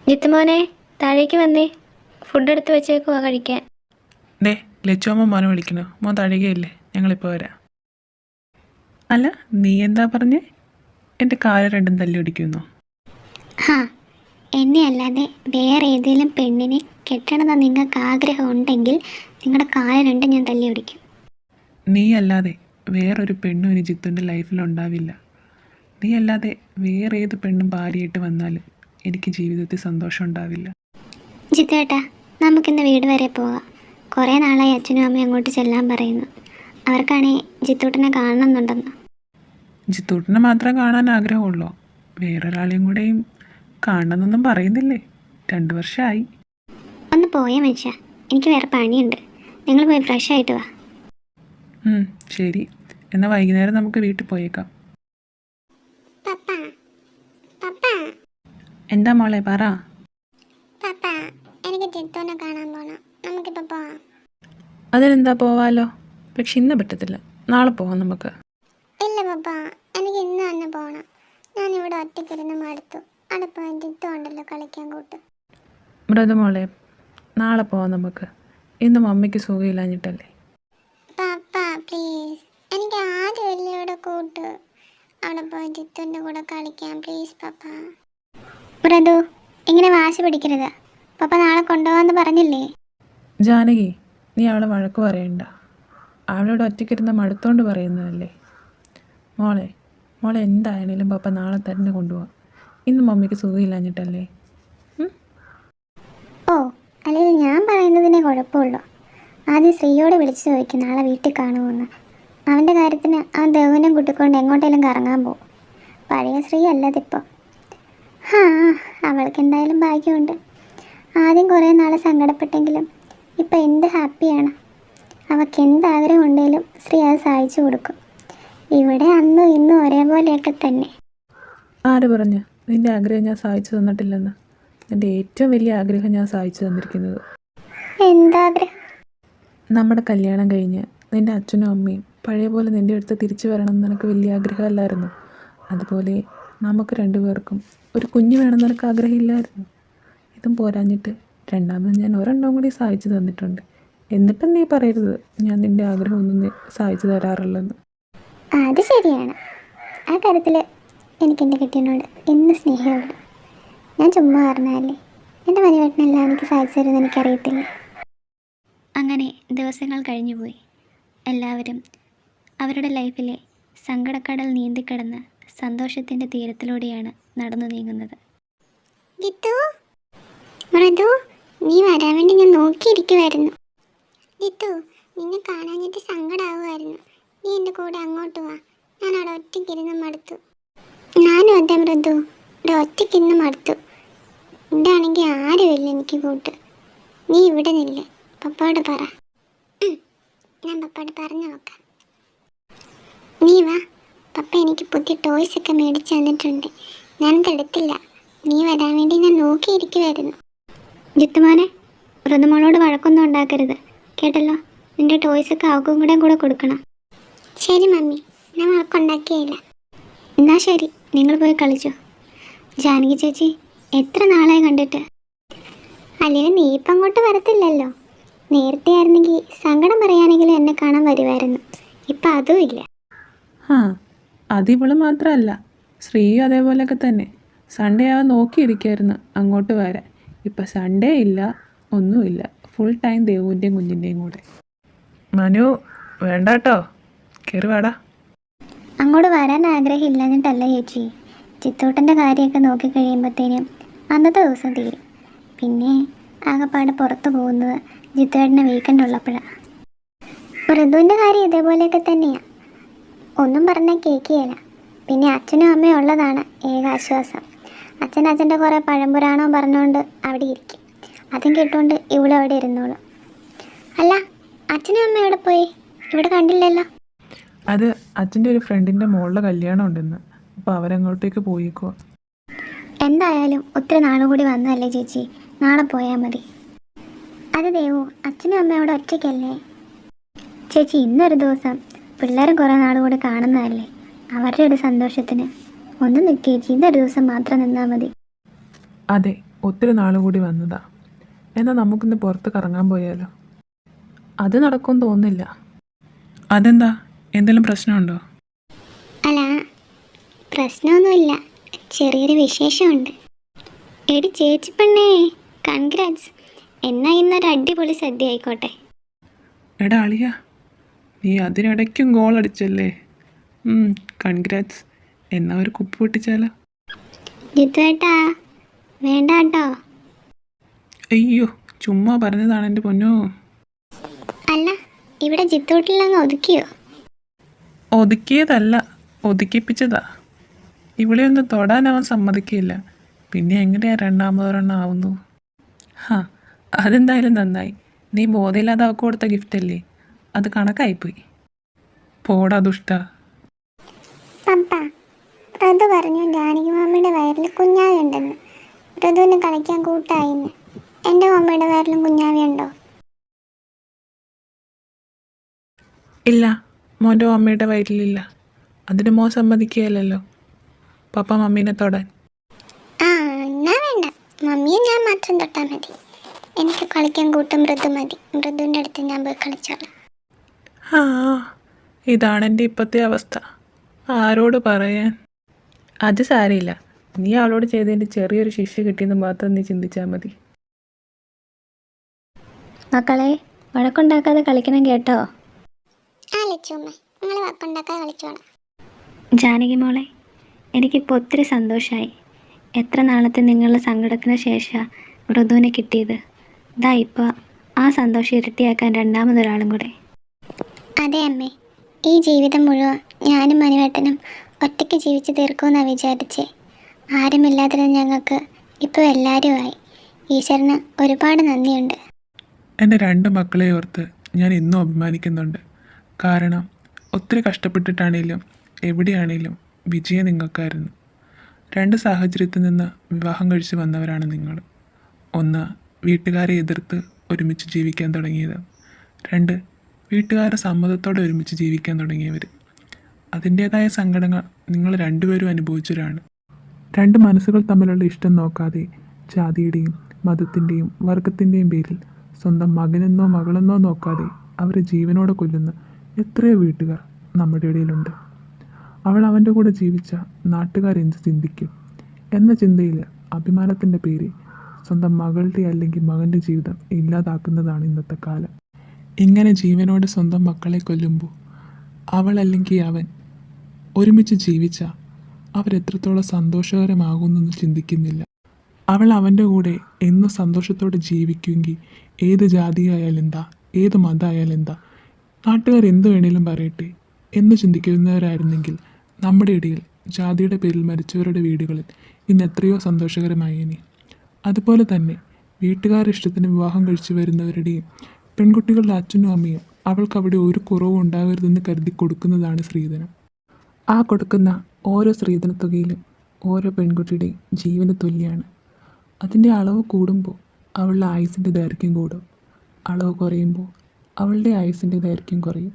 ജിത്തുമോനെ, താഴേക്ക് വന്നേ, ഫുഡ് എടുത്ത് വെച്ചേക്കുവാ കഴിക്കാൻ. ദേ, ലച്ചുവമ്മ മോനെ വിളിക്കണോ? മോൻ തഴുകയില്ലേ? ഞങ്ങളിപ്പോൾ വരാം. അല്ല, നീ എന്താ പറഞ്ഞേ? എൻ്റെ കാല് രണ്ടും തല്ലി ഒടിക്കുന്നോ? എന്നെ അല്ലാതെ വേറെ ഏതെങ്കിലും പെണ്ണിനെ കെട്ടണമെന്ന് നിങ്ങൾക്ക് ആഗ്രഹം ഉണ്ടെങ്കിൽ നിങ്ങളുടെ കാല് രണ്ടും ഞാൻ തല്ലി ഒടിക്കും. നീ അല്ലാതെ വേറൊരു പെണ്ണും ഇനി ജിത്തുൻ്റെ ലൈഫിലുണ്ടാവില്ല. നീ അല്ലാതെ വേറെ ഏത് പെണ്ണും ഭാര്യയായിട്ട് വന്നാലും എനിക്ക് ജീവിതത്തിൽ സന്തോഷം ഉണ്ടാവില്ല. ജിത്തേട്ടാ, നമുക്കിന്ന് വീട് വരെ പോകാം. കുറേ നാളായി അച്ഛനും അമ്മയും അങ്ങോട്ട് ചെല്ലാൻ പറയുന്നു. അവർക്കാണെങ്കിൽ ജിത്തൂട്ടിനെ കാണണമെന്നുണ്ടെന്ന്. ജിത്തൂട്ടിനെ മാത്രം കാണാൻ ആഗ്രഹമുള്ളോ? വേറൊരാളെയും കൂടെയും കാണണമെന്നൊന്നും പറയുന്നില്ലേ? 2 വർഷമായി. ഒന്ന് പോയ മനുഷ്യ, എനിക്ക് വേറെ പണിയുണ്ട്. നിങ്ങൾ പോയി ഫ്രഷ് ആയിട്ട് വാ. ശരി, എന്നാൽ വൈകുന്നേരം നമുക്ക് വീട്ടിൽ പോയേക്കാം. എന്താ മോളെ പറ. എനിക്ക് ജിത്തുവിനെ കാണാൻ പോകണം, നമുക്കിപ്പോൾ പോവാം. അതിനെന്താ പോവാലോ, പക്ഷെ ഇന്ന് പറ്റത്തില്ല, നാളെ പോവാം നമുക്ക്. ഇല്ല പപ്പ, എനിക്ക് ഇന്ന് തന്നെ പോകണം. ഞാനിവിടെ ഒറ്റയ്ക്കിരുന്ന് മടുത്തു. അവിടെ പോയി ജിത്തു ഉണ്ടല്ലോ കളിക്കാൻ കൂട്ട്. മൃദു മോളെ, നാളെ പോവാം നമുക്ക്. ഇന്ന് മമ്മിക്ക് സുഖമില്ലാഞ്ഞിട്ടല്ലേ. പപ്പ പ്ലീസ്, എനിക്ക് ആരുമില്ല ഇവിടെ കൂട്ട്. അവിടെ പോയി ജിത്തുവിൻ്റെ കൂടെ കളിക്കാൻ പ്ലീസ് പപ്പ. മൃദു, ഇങ്ങനെ വാശി പിടിക്കരുത്. പപ്പ നാളെ കൊണ്ടുപോകാമെന്ന് പറഞ്ഞില്ലേ? ജാനകി, നീ അവളെ വഴക്ക് പറയണ്ട. അവളോട് ഒറ്റയ്ക്കിരുന്ന് മടുത്തോണ്ട് പറയുന്നതല്ലേ. മോളെ മോളെ എന്തായാലും പപ്പ നാളെ തന്നെ കൊണ്ടുപോകാം. ഇന്ന് മമ്മിക്ക് സുഖമില്ലാഞ്ഞിട്ടല്ലേ. ഓ, അല്ലെങ്കിൽ ഞാൻ പറയുന്നതിനെ കുഴപ്പമുള്ളൂ. ആദ്യം ശ്രീയോട് വിളിച്ചു ചോദിക്കും നാളെ വീട്ടിൽ കാണുമെന്ന്. അവൻ്റെ കാര്യത്തിന് അവൻ ദേവനും കൂട്ടിക്കൊണ്ട് എങ്ങോട്ടേലും കറങ്ങാൻ പോകും. പഴയ ശ്രീ അല്ലതിപ്പോൾ. ഹാ, അവൾക്ക് എന്തായാലും ഭാഗ്യമുണ്ട്. ആദ്യം കുറേ നാൾ സങ്കടപ്പെട്ടെങ്കിലും ഇപ്പം എന്ത് ഹാപ്പിയാണ്. അവൾക്ക് എന്താഗ്രഹം ഉണ്ടെങ്കിലും ശ്രീ അത് സഹായിച്ചു കൊടുക്കും. ഇവിടെ അന്നും ഇന്നും ഒരേപോലെയൊക്കെ തന്നെ. ആര് പറഞ്ഞു നിൻ്റെ ആഗ്രഹം ഞാൻ സാധിച്ചു തന്നിട്ടില്ലെന്ന്? എൻ്റെ ഏറ്റവും വലിയ ആഗ്രഹം ഞാൻ സാധിച്ചു തന്നിരിക്കുന്നത്. എന്താഗ്രഹം? നമ്മുടെ കല്യാണം കഴിഞ്ഞ് നിൻ്റെ അച്ഛനും അമ്മയും പഴയ പോലെ നിൻ്റെ അടുത്ത് തിരിച്ചു വരണം എന്ന് നിനക്ക് വലിയ ആഗ്രഹമല്ലായിരുന്നു? അതുപോലെ നമുക്ക് രണ്ടുപേർക്കും ഒരു കുഞ്ഞ് വേണമെന്ന് നിനക്ക് ആഗ്രഹമില്ലായിരുന്നു? ഇതും പോരാഞ്ഞിട്ട് രണ്ടാമത് ഞാൻ ഒരെണ്ണം കൂടി സാധിച്ചു തന്നിട്ടുണ്ട്. എന്നിട്ടും നീ പറയരുത് ഞാൻ നിൻ്റെ ആഗ്രഹമൊന്നും സാധിച്ചു തരാറില്ലെന്ന്. അത് ശരിയാണ്. ആ കാര്യത്തിൽ എനിക്ക് എൻ്റെ കെട്ടിയനോട് എന്ന് സ്നേഹമുണ്ട്. ഞാൻ ചുമ്മാ പറഞ്ഞല്ലേ. എൻ്റെ പരിവേട്ടനെല്ലാം എനിക്ക് സാധിച്ചു തരുമെന്ന് എനിക്കറിയത്തില്ല. അങ്ങനെ ദിവസങ്ങൾ കഴിഞ്ഞുപോയി. എല്ലാവരും അവരുടെ ലൈഫിലെ സങ്കടക്കടൽ നീന്തിക്കിടന്ന് സന്തോഷത്തിൻ്റെ തീരത്തിലൂടെയാണ് നടന്നു നീങ്ങുന്നത്. ജിത്തു, മൃദു, നീ വരാൻ വേണ്ടി ഞാൻ നോക്കിയിരിക്കുമായിരുന്നു. ജിത്തു, നിന്നെ കാണാഞ്ഞിട്ട് സങ്കടമാവുമായിരുന്നു. നീ എൻ്റെ കൂടെ അങ്ങോട്ട് വാ. ഞാൻ അവിടെ ഒറ്റയ്ക്കിരുന്ന് മടുത്തു. ഞാനും അതെ മൃദു, ഇവിടെ ഒറ്റയ്ക്കിരുന്ന് മടുത്തു. ഇവിടെ ആണെങ്കിൽ ആരുമില്ല എനിക്ക് കൂട്ട്. നീ ഇവിടെ നില്ല. പപ്പയോട് പറ. ഞാൻ പപ്പയോട് പറഞ്ഞു നോക്കാം. നീ വാ. പപ്പ എനിക്ക് പുതിയ ടോയ്സ് ഒക്കെ മേടിച്ച് തന്നിട്ടുണ്ട്. ഞാനത് എടുത്തില്ല. നീ വരാൻ വേണ്ടി ഞാൻ നോക്കിയിരിക്കുമായിരുന്നു. ജിത്തുമാനെ, മൃദുമോളോട് വഴക്കൊന്നും ഉണ്ടാക്കരുത് കേട്ടല്ലോ. നിന്റെ ടോയ്സൊക്കെ അവക്കും കൂടെ കൊടുക്കണം. ശരി മമ്മി, ഞാൻ വഴക്കുണ്ടാക്കിയില്ല. എന്നാ ശരി, നിങ്ങൾ പോയി കളിച്ചോ. ജാനകി ചേച്ചി, എത്ര നാളായി കണ്ടിട്ട്? അല്ലെങ്കിൽ നീ ഇപ്പം അങ്ങോട്ട് വരത്തില്ലല്ലോ. നേരത്തെ ആയിരുന്നെങ്കിൽ സങ്കടം പറയാനെങ്കിലും എന്നെ കാണാൻ വരുമായിരുന്നു. ഇപ്പം അതും ഇല്ല. ആ, അതിവള് മാത്രമല്ല, ശ്രീയും അതേപോലെയൊക്കെ തന്നെ. സൺഡേ ആവാൻ നോക്കിയിരിക്കായിരുന്നു അങ്ങോട്ട് വരാൻ. ഇപ്പം സൺഡേ ഇല്ല, ഒന്നുമില്ല. ഫുൾ ടൈം ദേവുവിൻ്റെയും കുഞ്ഞിൻ്റെയും കൂടെ. മനു, വേണ്ട കേട്ടോ, കയറി വാടാ. അങ്ങോട്ട് വരാൻ ആഗ്രഹമില്ല എന്നിട്ടല്ല ചേച്ചി. ചിത്തൂട്ടൻ്റെ കാര്യമൊക്കെ നോക്കിക്കഴിയുമ്പോഴത്തേനും അന്നത്തെ ദിവസം തീരും. പിന്നെ ആകെപ്പാടെ പുറത്ത് പോകുന്നത് ജിത്തുവേട്ടനെ വീക്കെൻഡ് ഉള്ളപ്പോഴാണ്. മൃദുവിൻ്റെ കാര്യം ഇതേപോലെയൊക്കെ തന്നെയാണ്. ഒന്നും പറഞ്ഞാൽ കേൾക്കുകയില്ല. പിന്നെ അച്ഛനും അമ്മയും ഉള്ളതാണ് ഏക ആശ്വാസം. അച്ഛൻ്റെ കുറേ പഴംപുരാണോ പറഞ്ഞുകൊണ്ട് അവിടെ ഇരിക്കും. അതും കേട്ടുകൊണ്ട് ഇവിടെ അവിടെ ഇരുന്നോളും. അല്ല, അച്ഛനും അമ്മയും എവിടെ പോയി? ഇവിടെ കണ്ടില്ലല്ലോ. അത് അച്ഛൻ്റെ ഒരു ഫ്രണ്ടിൻ്റെ മോളുടെ കല്യാണം ഉണ്ടെന്ന്. അപ്പോൾ അവരങ്ങോട്ടേക്ക് പോയിക്കോ. എന്തായാലും ഒത്തിരി നാളും കൂടി വന്നതല്ലേ ചേച്ചി, നാളെ പോയാൽ മതി. അത് ദേവു, അച്ഛനും അമ്മയും അവിടെ ഒറ്റയ്ക്കല്ലേ ചേച്ചി? ഇന്നൊരു ദിവസം പിള്ളേരും കുറേ നാളും കൂടി കാണുന്നതല്ലേ, അവരുടെ ഒരു സന്തോഷത്തിന് ഒന്ന് നിൽക്കുക ചേച്ചി. ഇന്നൊരു ദിവസം മാത്രം നിന്നാൽ മതി. അതെ, ഒത്തിരി നാൾ കൂടി വന്നതാ. എന്നാൽ നമുക്കിന്ന് പുറത്ത് കറങ്ങാൻ പോയാലോ? അത് നടക്കുമെന്ന് തോന്നുന്നില്ല. അതെന്താ, എന്തെങ്കിലും പ്രശ്നമുണ്ടോ? അല്ല, പ്രശ്നമൊന്നുമില്ല. ചെറിയൊരു വിശേഷമുണ്ട്. എടി ചേച്ചി പെണ്ണേ, കൺഗ്രാറ്റ്സ്. എന്നാൽ ഇന്നൊരു അടിപൊളി സദ്യ ആയിക്കോട്ടെ. എടാ അളിയ, നീ അതിനിടയ്ക്കും ഗോൾ അടിച്ചല്ലേ. കൺഗ്രാറ്റ്സ്. എന്നാ ഒരു കുപ്പി പൊട്ടിച്ചാലോ? ജിത്തുവേട്ടാ, വേണ്ട കേട്ടോ. അയ്യോ, ചുമ്മാ പറഞ്ഞതാണ് എൻ്റെ പൊന്നോ. അല്ല, ഇവിടെ ജിത്തുവേട്ടിലങ്ങ് ഒതുക്കിയോ? ഒതുക്കിയതല്ല, ഒതുക്കിപ്പിച്ചതാ. ഇവിടെ ഒന്ന് തൊടാൻ അവൻ സമ്മതിക്കില്ല. പിന്നെ എങ്ങനെയാ രണ്ടാമതൊരെണ്ണം ആവുന്നു? ഹാ, അതെന്തായാലും നന്നായി. നീ ബോധമില്ലാതെ അവൾക്ക് കൊടുത്ത ഗിഫ്റ്റല്ലേ, അത് കണക്കായിപ്പോയി. പോടാ ദുഷ്ട. പപ്പ, മൃദു പറഞ്ഞു ജാനകി മമ്മിയുടെ വയറിൽ കുഞ്ഞാവി ഉണ്ടെന്ന്. മൃദുവിന് കളിക്കാൻ കൂട്ടായിന്ന്. എൻ്റെ മമ്മിയുടെ വയറിലും കുഞ്ഞാവി ഉണ്ടോ? ഇല്ല, മോൻ്റെ അമ്മയുടെ വയറ്റിലില്ല. അതിന് മോൻ സമ്മതിക്കുകയല്ലോ പപ്പ മമ്മീനെ തൊടാൻ. ആ, എന്നാ വേണ്ട. മമ്മിയെ ഞാൻ മാത്രം തൊട്ടാൽ മതി. എനിക്ക് കളിക്കാൻ കൂട്ടും മൃദു മതി. മൃദുവിൻ്റെ അടുത്ത് ഞാൻ പോയി കളിച്ചോളാം. ആ, ഇതാണ് എൻ്റെ ഇപ്പോഴത്തെ അവസ്ഥ. ആരോട് പറയാൻ? അത് സാരമില്ല, നീ അവളോട് ചെയ്തതിൻ്റെ ചെറിയൊരു ശിക്ഷ കിട്ടിയെന്ന് മാത്രം നീ ചിന്തിച്ചാൽ മതി. മക്കളെ വഴക്കുണ്ടാക്കാതെ കളിക്കണം കേട്ടോ. ആ ലച്ചുമ്മ, നിങ്ങൾ വക്കുണ്ടാക്കാൻ കളിച്ചോളാം. ജാനകി മോളെ, എനിക്കിപ്പോൾ ഒത്തിരി സന്തോഷമായി. എത്ര നാളത്തെ നിങ്ങളുടെ സങ്കടത്തിന് ശേഷം മൃദുവിനെ കിട്ടിയത്. ദാ ഇപ്പോൾ ആ സന്തോഷം ഇരട്ടിയാക്കാൻ രണ്ടാമതൊരാളും കൂടെ. അതെ അമ്മേ, ഈ ജീവിതം മുഴുവൻ ഞാനും മനുവേട്ടനും ഒറ്റയ്ക്ക് ജീവിച്ച് തീർക്കുമെന്നാണ് വിചാരിച്ചേ. ആരുമില്ലാതിരുന്ന ഞങ്ങൾക്ക് ഇപ്പോൾ എല്ലാവരുമായി. ഈശ്വരന് ഒരുപാട് നന്ദിയുണ്ട്. എൻ്റെ 2 മക്കളെ ഓർത്ത് ഞാൻ ഇന്നും അഭിമാനിക്കുന്നുണ്ട്. കാരണം ഒത്തിരി കഷ്ടപ്പെട്ടിട്ടാണേലും എവിടെയാണേലും വിജയം നിങ്ങൾക്കായിരുന്നു. 2 സാഹചര്യത്തിൽ നിന്ന് വിവാഹം കഴിച്ച് വന്നവരാണ് നിങ്ങൾ. 1, വീട്ടുകാരെ എതിർത്ത് ഒരുമിച്ച് ജീവിക്കാൻ തുടങ്ങിയത്. 2, വീട്ടുകാരുടെ സമ്മതത്തോടെ ഒരുമിച്ച് ജീവിക്കാൻ തുടങ്ങിയവർ. അതിൻ്റേതായ സങ്കടങ്ങൾ നിങ്ങൾ 2 പേരും അനുഭവിച്ചവരാണ്. 2 മനസ്സുകൾ തമ്മിലുള്ള ഇഷ്ടം നോക്കാതെ ജാതിയുടെയും മതത്തിൻ്റെയും വർഗത്തിൻ്റെയും പേരിൽ സ്വന്തം മകനെന്നോ മകളെന്നോ നോക്കാതെ അവരെ ജീവനോടെ കൊല്ലുന്ന എത്രയോ വീട്ടുകാർ നമ്മുടെ ഇടയിലുണ്ട്. അവൾ അവൻ്റെ കൂടെ ജീവിച്ച നാട്ടുകാരെന്ത് ചിന്തിക്കും എന്ന ചിന്തയിൽ അഭിമാനത്തിൻ്റെ പേര് സ്വന്തം മകളുടെ അല്ലെങ്കിൽ മകൻ്റെ ജീവിതം ഇല്ലാതാക്കുന്നതാണ് ഇന്നത്തെ കാലം. ഇങ്ങനെ ജീവനോടെ സ്വന്തം മക്കളെ കൊല്ലുമ്പോൾ അവൾ അല്ലെങ്കിൽ അവൻ ഒരുമിച്ച് ജീവിച്ച അവരെത്രത്തോളം സന്തോഷകരമാകുമെന്നൊന്നും ചിന്തിക്കുന്നില്ല. അവൾ അവൻ്റെ കൂടെ എന്നും സന്തോഷത്തോടെ ജീവിക്കുമെങ്കിൽ ഏത് ജാതിയായാലും എന്താ, ഏത് മതമായാലും എന്താ, നാട്ടുകാർ എന്ത് വേണേലും പറയട്ടെ എന്ന് ചിന്തിക്കുന്നവരായിരുന്നെങ്കിൽ നമ്മുടെ ഇടയിൽ ജാതിയുടെ പേരിൽ മരിച്ചവരുടെ വീടുകളിൽ ഇന്ന് എത്രയോ സന്തോഷകരമായേനെ. അതുപോലെ തന്നെ വീട്ടുകാരുടെ ഇഷ്ടത്തിന് വിവാഹം കഴിച്ചു വരുന്നവരുടെയും പെൺകുട്ടികളുടെ അച്ഛനും അമ്മയും അവൾക്കവിടെ ഒരു കുറവും ഉണ്ടാകരുതെന്ന് കരുതി കൊടുക്കുന്നതാണ് സ്ത്രീധനം. ആ കൊടുക്കുന്ന ഓരോ സ്ത്രീധനത്തുകയിലും ഓരോ പെൺകുട്ടിയുടെയും ജീവന് തുല്യമാണ്. അതിൻ്റെ അളവ് കൂടുമ്പോൾ അവളുടെ ആയുസിൻ്റെ ദൈർഘ്യം കൂടും, അളവ് കുറയുമ്പോൾ അവളുടെ ആയുസിൻ്റെ ദൈർഘ്യം കുറയും.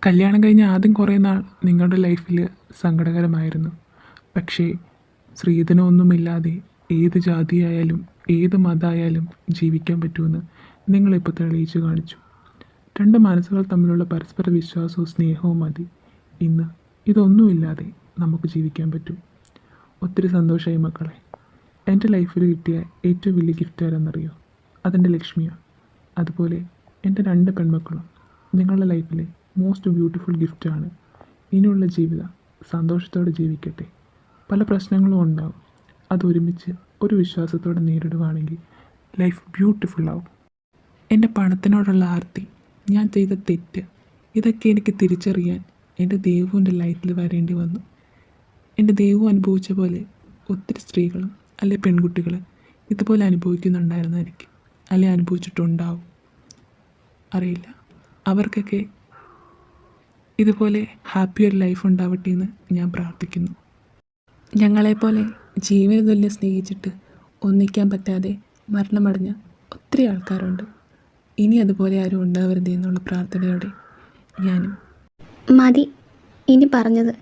കല്യാണം കഴിഞ്ഞ് ആദ്യം കുറേ നാൾ നിങ്ങളുടെ ലൈഫിൽ സങ്കടകരമായിരുന്നു. പക്ഷേ സ്ത്രീധനമൊന്നുമില്ലാതെ ഏത് ജാതിയായാലും ഏത് മതമായാലും ജീവിക്കാൻ പറ്റുമെന്ന് നിങ്ങളിപ്പോൾ തെളിയിച്ചു കാണിച്ചു. 2 മനസ്സുകൾ തമ്മിലുള്ള പരസ്പര വിശ്വാസവും സ്നേഹവും മതി ഇന്ന് ഇതൊന്നുമില്ലാതെ നമുക്ക് ജീവിക്കാൻ പറ്റും. ഒത്തിരി സന്തോഷമായി മക്കളെ. എൻ്റെ ലൈഫിൽ കിട്ടിയ ഏറ്റവും വലിയ ഗിഫ്റ്റ് ആരെന്നറിയോ? അതെൻ്റെ ലക്ഷ്മിയാണ്. അതുപോലെ എൻ്റെ 2 പെൺമക്കളും നിങ്ങളുടെ ലൈഫിലെ മോസ്റ്റ് ബ്യൂട്ടിഫുൾ ഗിഫ്റ്റാണ്. ഇനിയുള്ള ജീവിതം സന്തോഷത്തോടെ ജീവിക്കട്ടെ. പല പ്രശ്നങ്ങളും ഉണ്ടാവും, അതൊരുമിച്ച് ഒരു വിശ്വാസത്തോടെ നേരിടുവാണെങ്കിൽ ലൈഫ് ബ്യൂട്ടിഫുള്ളാവും. എൻ്റെ പണത്തിനോടുള്ള ആർത്തി, ഞാൻ ചെയ്ത തെറ്റ്, ഇതൊക്കെ എനിക്ക് തിരിച്ചറിയാൻ എൻ്റെ ദൈവം എൻ്റെ ലൈഫിൽ വരേണ്ടി വന്നു. എൻ്റെ ദൈവം അനുഭവിച്ച പോലെ ഒത്തിരി സ്ത്രീകളും അല്ലെ പെൺകുട്ടികൾ ഇതുപോലെ അനുഭവിക്കുന്നുണ്ടായിരുന്നായിരിക്കും, അല്ലെ അനുഭവിച്ചിട്ടുണ്ടാവും, അറിയില്ല. അവർക്കൊക്കെ ഇതുപോലെ ഹാപ്പി ഒരു ലൈഫ് ഉണ്ടാവട്ടെ എന്ന് ഞാൻ പ്രാർത്ഥിക്കുന്നു. ഞങ്ങളെപ്പോലെ ജീവന തുല്യം സ്നേഹിച്ചിട്ട് ഒന്നിക്കാൻ പറ്റാതെ മരണമടഞ്ഞ ഒത്തിരി ആൾക്കാരുണ്ട്. ഇനി അതുപോലെ ആരും ഉണ്ടാവരുത് എന്നുള്ള പ്രാർത്ഥനയോടെ ഞാനും. മതി ഇനി പറഞ്ഞത്.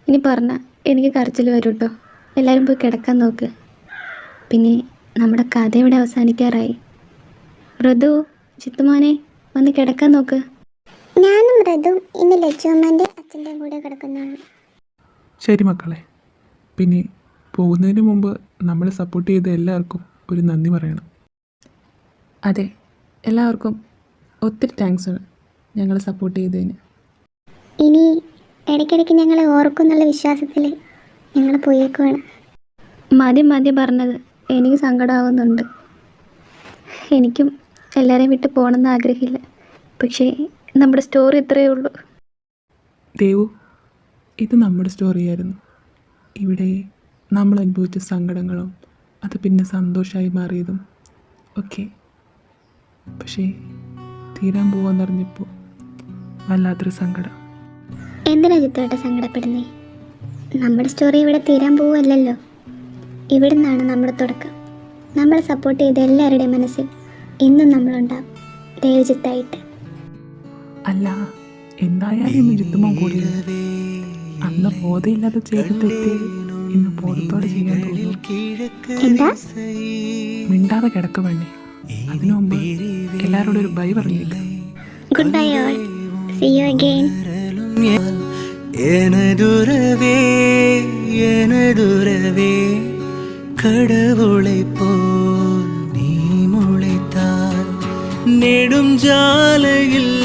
ഇനി പറഞ്ഞാൽ എനിക്ക് കരച്ചിൽ വരും കേട്ടോ. എല്ലാവരും പോയി കിടക്കാൻ നോക്ക്. പിന്നെ നമ്മുടെ കഥ ഇവിടെ അവസാനിക്കാറായി. മൃദു, ചിത്തുമോനെ വന്ന് കിടക്കാൻ നോക്ക്. ഞാനും മൃദും ഇന്ന് ലച്ചുമ്മൻ്റെ അച്ഛൻ്റെ കൂടെ കിടക്കുന്നതാണ്. ശരി മക്കളെ. പിന്നെ പോകുന്നതിന് മുമ്പ് നമ്മളെ സപ്പോർട്ട് ചെയ്ത എല്ലാവർക്കും ഒരു നന്ദി പറയണം. അതെ, എല്ലാവർക്കും ഒത്തിരി താങ്ക്സ് ആണ് ഞങ്ങളെ സപ്പോർട്ട് ചെയ്തതിന്. ഇനി ഇടയ്ക്കിടയ്ക്ക് ഞങ്ങൾ ഓർക്കുന്നുള്ള വിശ്വാസത്തിൽ ഞങ്ങൾ പോയേക്കുവാണ്. മതി പറഞ്ഞത്. എനിക്ക് സങ്കടമാവുന്നുണ്ട്. എനിക്കും എല്ലാവരെയും വിട്ട് പോകണമെന്ന് ആഗ്രഹമില്ല. പക്ഷേ നമ്മുടെ സ്റ്റോറി ഇത്രയേ ഉള്ളൂ. ദേവു, ഇത് നമ്മുടെ സ്റ്റോറിയായിരുന്നു. ഇവിടെ നമ്മൾ അനുഭവിച്ച സങ്കടങ്ങളും അത് പിന്നെ സന്തോഷമായി മാറിയതും ഒക്കെ. പക്ഷേ തീരാൻ പോവാന്നറിഞ്ഞപ്പോൾ വല്ലാത്തൊരു സങ്കടം. എന്തിനാ ചിത്രമായിട്ട് സങ്കടപ്പെടുന്നേ? നമ്മുടെ സ്റ്റോറി ഇവിടെ തീരാൻ പോവല്ലല്ലോ. ഇവിടെ നിന്നാണ് നമ്മുടെ തുടക്കം. നമ്മളെ സപ്പോർട്ട് ചെയ്ത എല്ലാവരുടെയും മനസ്സിൽ ഇന്നും നമ്മളുണ്ടാവും ദേവജിത്തായിട്ട്. അല്ല, എന്തായാലും ഇരുത്തുമ്പോൾ കൂടി അന്ന് ബോധമില്ലാതെ ചെയ്ത് തെറ്റ് ഇന്ന് ബോധത്തോടെ ചെയ്യാൻ തോന്നുന്നു. എന്താ? മിണ്ടാതെ കിടക്ക വേണ്ടേ? അതിനു മുമ്പ് എല്ലാവരോടും ഒരു ബൈ പറഞ്ഞില്ല. Good bye all. See you again. எனதுறவே எனதுறவே கடவுளை போல் நீ முளைத்தால் நெடும் ஜாலையில்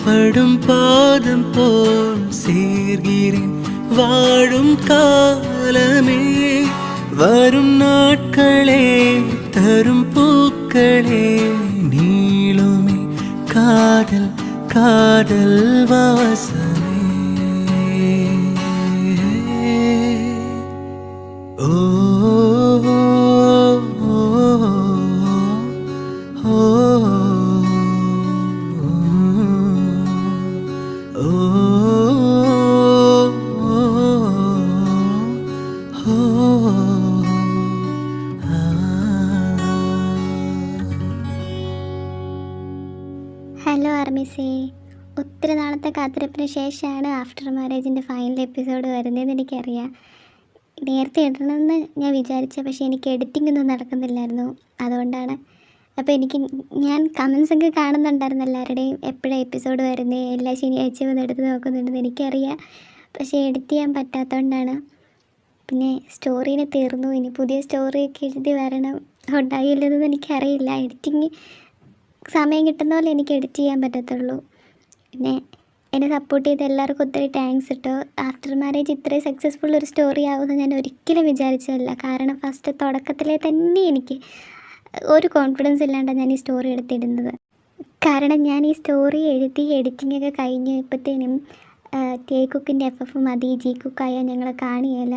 படும் பாதம் போல் சேர்கிறேன் வாழும் காலமே வரும் நாட்களே தரும் பூக்களே நீளுமே காதல் காதல் வாசமே ஓ ஓ ஓ ഹലോ ആർമിസേ, ഒത്തിരി നാളത്തെ കാത്തിരിപ്പിന് ശേഷമാണ് ആഫ്റ്റർ മാരേജിൻ്റെ ഫൈനൽ എപ്പിസോഡ് വരുന്നതെന്ന് എനിക്കറിയാം. നേരത്തെ ഇടണമെന്ന് ഞാൻ വിചാരിച്ച, പക്ഷേ എനിക്ക് എഡിറ്റിംഗ് ഒന്നും നടക്കുന്നില്ലായിരുന്നു. അതുകൊണ്ടാണ്. അപ്പോൾ ഞാൻ കമൻസൊക്കെ കാണുന്നുണ്ടായിരുന്നു എല്ലാവരുടെയും, എപ്പോഴാണ് എപ്പിസോഡ് വരുന്നത്, എല്ലാ ശനിയാഴ്ചയും ഒന്ന് എടുത്ത് നോക്കുന്നുണ്ടെന്ന് എനിക്കറിയാം. പക്ഷേ എഡിറ്റ് ചെയ്യാൻ പറ്റാത്തതുകൊണ്ടാണ്. പിന്നെ സ്റ്റോറീനെ തീർന്നു, ഇനി പുതിയ സ്റ്റോറിയൊക്കെ എഴുതി വരണം. ഉണ്ടായില്ലെന്നൊന്നും എനിക്കറിയില്ല. എഡിറ്റിങ് സമയം കിട്ടുന്ന പോലെ എനിക്ക് എഡിറ്റ് ചെയ്യാൻ പറ്റത്തുള്ളൂ. പിന്നെ എന്നെ സപ്പോർട്ട് ചെയ്ത എല്ലാവർക്കും ഒത്തിരി താങ്ക്സ് കേട്ടോ. ആഫ്റ്റർ മാരേജ് ഇത്രയും സക്സസ്ഫുൾ ഒരു സ്റ്റോറി ആവുമെന്ന് ഞാൻ ഒരിക്കലും വിചാരിച്ചതല്ല. കാരണം ഫസ്റ്റ് തുടക്കത്തിലെ തന്നെ എനിക്ക് ഒരു കോൺഫിഡൻസ് ഇല്ലാണ്ടാണ് ഞാൻ ഈ സ്റ്റോറി എടുത്തിടുന്നത്. കാരണം ഞാൻ ഈ സ്റ്റോറി എഴുതി എഡിറ്റിങ്ങൊക്കെ കഴിഞ്ഞപ്പോഴത്തേനും കുക്കിൻ്റെ FF മതി, ജി കുക്കായ ഞങ്ങളെ കാണിയല്ല,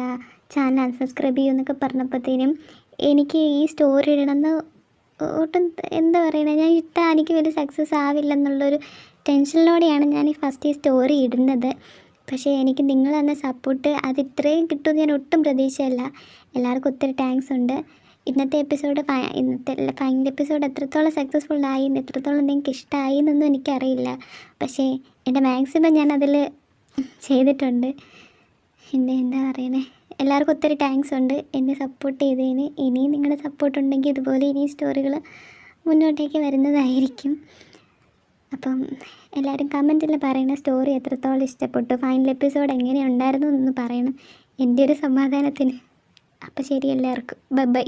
ചാനൽ അൺസബ്സ്ക്രൈബ് ചെയ്യുമെന്നൊക്കെ പറഞ്ഞപ്പോഴത്തേനും എനിക്ക് ഈ സ്റ്റോറി ഇടണമെന്ന് ഒട്ടും എന്താ പറയുന്നത്, ഞാൻ ഇട്ടാൽ എനിക്ക് വലിയ സക്സസ് ആവില്ലെന്നുള്ളൊരു ടെൻഷനിലൂടെയാണ് ഞാൻ ഫസ്റ്റ് ഈ സ്റ്റോറി ഇടുന്നത്. പക്ഷേ എനിക്ക് നിങ്ങൾ തന്ന സപ്പോർട്ട് അത് ഇത്രയും കിട്ടുമെന്ന് ഞാൻ ഒട്ടും പ്രതീക്ഷയല്ല. എല്ലാവർക്കും ഒത്തിരി താങ്ക്സ് ഉണ്ട്. ഇന്നത്തെ ഫൈനൽ എപ്പിസോഡ് എത്രത്തോളം സക്സസ്ഫുള്ളായി, എത്രത്തോളം നിങ്ങൾക്ക് ഇഷ്ടമായി എന്നൊന്നും എനിക്കറിയില്ല. പക്ഷേ എൻ്റെ മാക്സിമം ഞാൻ അതിൽ ചെയ്തിട്ടുണ്ട്. എന്താ പറയണേ, എല്ലാവർക്കും ഒത്തിരി താങ്ക്സ് ഉണ്ട് എന്നെ സപ്പോർട്ട് ചെയ്തതിന്. ഇനിയും നിങ്ങളുടെ സപ്പോർട്ട് ഉണ്ടെങ്കിൽ ഇതുപോലെ ഇനി സ്റ്റോറികൾ മുന്നോട്ടേക്ക് വരുന്നതായിരിക്കും. അപ്പം എല്ലാവരും കമൻറ്റിൽ പറയണം സ്റ്റോറി എത്രത്തോളം ഇഷ്ടപ്പെട്ടു, ഫൈനൽ എപ്പിസോഡ് എങ്ങനെ ഉണ്ടായിരുന്നു എന്നൊന്ന് പറയണം എൻ്റെ ഒരു സമാധാനത്തിന്. അപ്പോൾ ശരി, എല്ലാവർക്കും ബൈ.